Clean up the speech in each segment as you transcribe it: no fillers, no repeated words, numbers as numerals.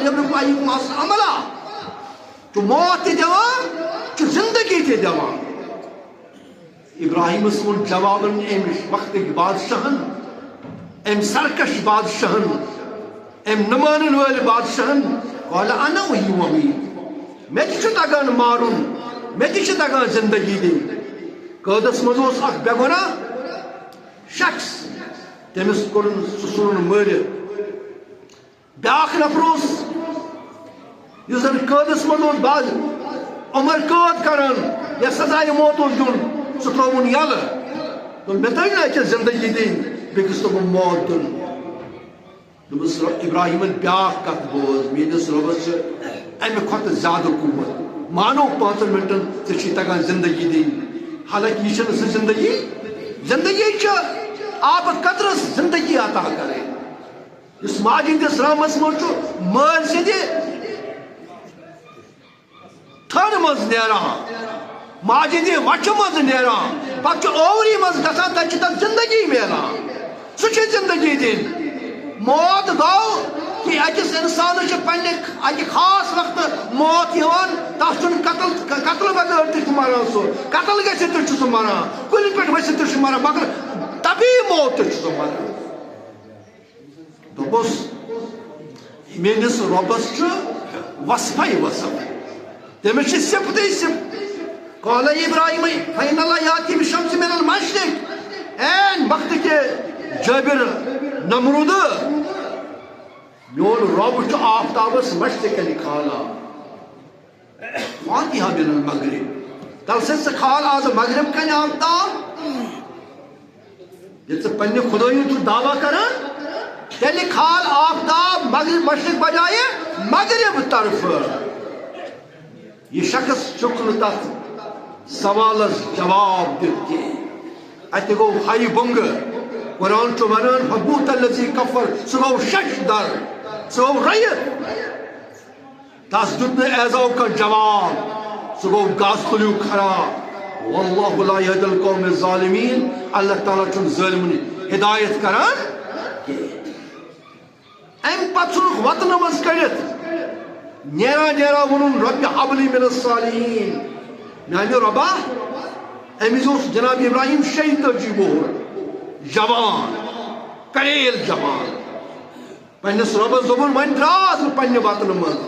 يملك أيكم أحسن عملا تو موت تہِ دِوان تو زندگی تہِ دِوان ابراہیمس وون جوابن امہِ وقتٕکۍ بادشاہن ام سرکش بادشاہن ام نمانن وٲلۍ بادشاہن قال انا احیی و امیٖت مےٚ تہِ چھُ تگان مارُن مےٚ تہِ چھِ تگان زندگی دِنۍ قٲدس منٛز اوس اکھ بے گۄناہ شخص تٔمِس کوٚرُن سُہ ژھُنُن مٲرِتھ بیٛاکھ نفر اوس یُس زن قٲدس منٛز اوس بعض عمر قٲد کران یا سزایہِ موت اوس دیُن سُہ ترٛووُن یلہٕ دوٚپ مےٚ تٔگۍ نہٕ أکِس زندگی دِنۍ بیٚکِس توٚگُم موت دیُن دوٚپُس ابراہیمن بیٛاکھ کتھ بوز میٲنِس رۄبس چھِ امہِ کھۄتہٕ زیادٕ قوت مانو 5 منٹن ژےٚ چھُے تگان زندگی دِنۍ حالانکہ یہ چھنہٕ سُہ زندگی زندگی چھِ آبہٕ قطرس زندگی عطا کرٕنۍ یُس ماجہِ ہٕنٛدِس رحمس منٛز چھُ مٲلۍ سٕنٛدِ تھنہٕ منٛز نیران ماجہِ ہٕنٛدِ وچھِ منٛز نیران پتہٕ چھُ اووری منٛز گژھان تتہِ چھِ تتھ زندگی میلان سُہ چھِ زندگی دِنۍ موت گوٚو کہ أکِس اِنسانس چھِ پننہِ اکہِ خاص وقتہٕ موت یِوان تتھ چھُنہٕ قتل بغٲر تہِ چھُ مران سُہ قتل گٔژھِتھ تہِ چھُ سُہ مران کُلہِ پٮ۪ٹھ ؤسِتھ تہِ چھُ مران مگر طبی موت تہِ چھُ سُہ مران دوٚپُس میٲنِس رۄبس چھُ وصفے وصف تٔمِس چھِ صفتٕے صفت قال ابراہیم فإن الله يأتي بالشمس من المشرق عین وقتہٕ کہِ جٲبِر نمرودٕ میون رب چھُ آفتابس مشرقن کھالان فاتحہ من المغرب تل سے ژٕ کھال آز مغرب کنہِ آفتاب ییٚلہِ ژٕ پننہِ خُدٲیی چھُ دعویٰ کران تیٚلہِ کھال آفتاب مغرب مشرق بجایے مغرب طرفہٕ یہ شخص چھُکھ نہٕ تتھ سوالس جواب دِتھ کینٛہہ اتہِ گوٚو ہایہِ بۄنگہٕ قرآن چھُ ونان فبوٗت الذی کفر سُہ گوٚو شش در سُہ گوٚو رٔیِتھ تس دیُت نہٕ ایزو کانٛہہ جواب سُہ گوٚو گاسہٕ تُلِو خراب واللہ لا یہدی القوم الظالمین اللہ تعالیٰ چھُنہٕ ظٲلمن ہدایت کران امہِ پتہٕ ژھُنُکھ وطنہٕ منٛز کٔڑِتھ نیران نیران ووٚنُن رۄبِ حب لی من الصالحین میانہِ رۄبا امہِ وِزِ اوس جناب ابراہیم 36 وُہُر جوان کریل جوان پننس رۄبس دوٚپُن وۄنۍ درٛاس بہٕ پننہِ وطنہٕ منٛز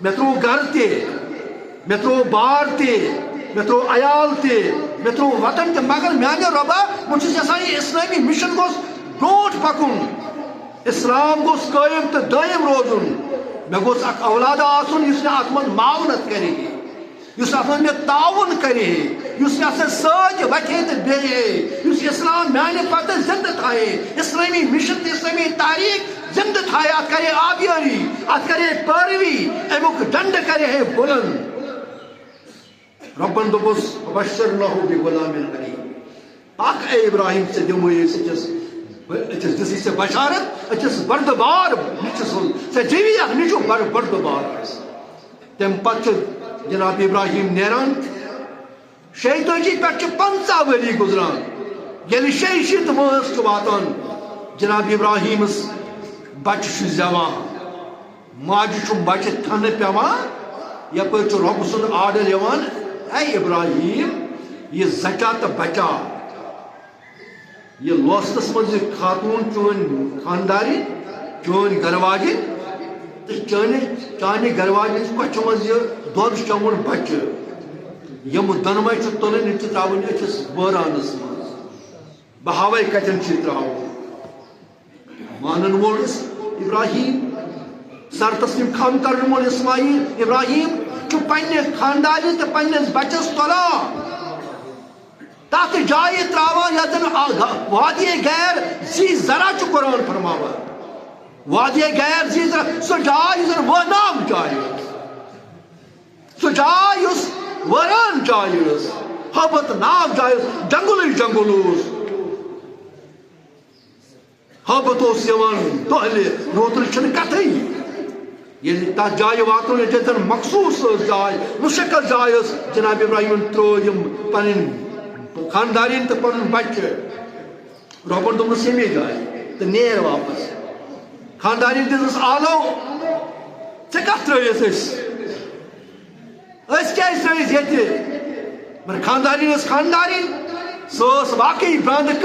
مےٚ ترٛوو گرٕ تہِ مےٚ ترٛوو بار تہِ مےٚ ترٛوو عیال تہِ مےٚ ترٛوو وطن تہِ مگر میانہِ رۄبا بہٕ چھُس یژھان یہِ اسلٲمی مشن گوٚژھ برونٛٹھ پکُن اسلام گوٚژھ قٲیِم تہٕ دٲیِم روزُن مےٚ گوٚژھ اکھ اولاد آسُن یُس مےٚ اتھ منٛز معاونت کرِ یُس اتھ منٛز مےٚ تعاوُن کرِ یُس مےٚ اتھ سۭتۍ وتھِ تہٕ بیٚہہِ یُس اسلام میانہِ پتہٕ زندٕ تھایہِ اسلٲمی مشن تہٕ اسلٲمی تحریٖک زندٕ تھایہِ اتھ کرِ آبیٲری اتھ کرِ پٲروی امیُک ڈنڈٕ کرِ ہے بُلند رۄبن دوٚپُس فبشرناه بغلام حلیم اکھ اے ابراہیم ژےٚ دِموے أکِس دِژٕے ژےٚ بشارت أکِس بردبار نیٚچوِ سُنٛد ژےٚ دِوی اکھ نیٚچو بردبار آسہِ تمہِ پتہٕ چھُ جناب ابراہیم نیران 36 پٮ۪ٹھ چھِ 50 ؤری گُزران ییٚلہِ 60 وٲنٛس چھُ واتان جناب ابراہیمس بچہِ چھُ زٮ۪وان ماجہِ چھُ بچہِ تھنہٕ پیٚوان یپٲرۍ چھُ رۄبہٕ سُنٛد آرڈر یِوان اے ابراہیم یہِ زچا تہٕ بچا یہ لوستس منٛز یہِ خاتوٗن چٲنۍ خاندارِنۍ چٲنۍ گرٕواجِنۍ تہٕ چانہِ گرٕواجِنِس کۄچھِ منٛز یہِ دۄد چوٚمُت بچہِ یِم دۄنوَے چھِ تُلٕنۍ یِم چھِ ترٛاوٕنۍ أکِس وٲرانس منٛز بہٕ ہاوے کتٮ۪ن چھِ ترٛاوُن مانن وول ابراہیم سر تسلیم خان کرن وول اسماعیل ابراہیم چھُ پننہِ خاندانہِ تہٕ پننِس بچس تُلان تتھ جایہِ ترٛاوان یتھ زن وادی غیر زی زرع چھُ قرآن فرماوان وادی غیر زی زرع سۄ جاے یُس زن وٲنام جاے ٲس سۄ جاے یُس وٲران جاے ٲس ہٲبت ناک جاے ٲس جنگلٕے جنگل اوس ہٲبت اوس یِوان دۄہلہِ روترٕ چھنہٕ کتھٕے ییٚلہِ تتھ جایہِ واتُن ییٚتہِ زن مخصوٗص ٲس جاے مُشکل جاے ٲس جناب ابراہیمن ترٛٲو یِم پنٕنۍ خاندارِنۍ تہٕ پنُن بچہِ رۄبن دوٚپنس ییٚمے جایہِ تہٕ نیر واپس خاندارِنۍ دِژٕس آلو کت ترٲیِتھ أسۍ کیٛازِ ترٲیِتھ ییٚتہِ مگر خاندارین ٲس خاندارین سۄ ٲس واقعی برٛانٛدٕ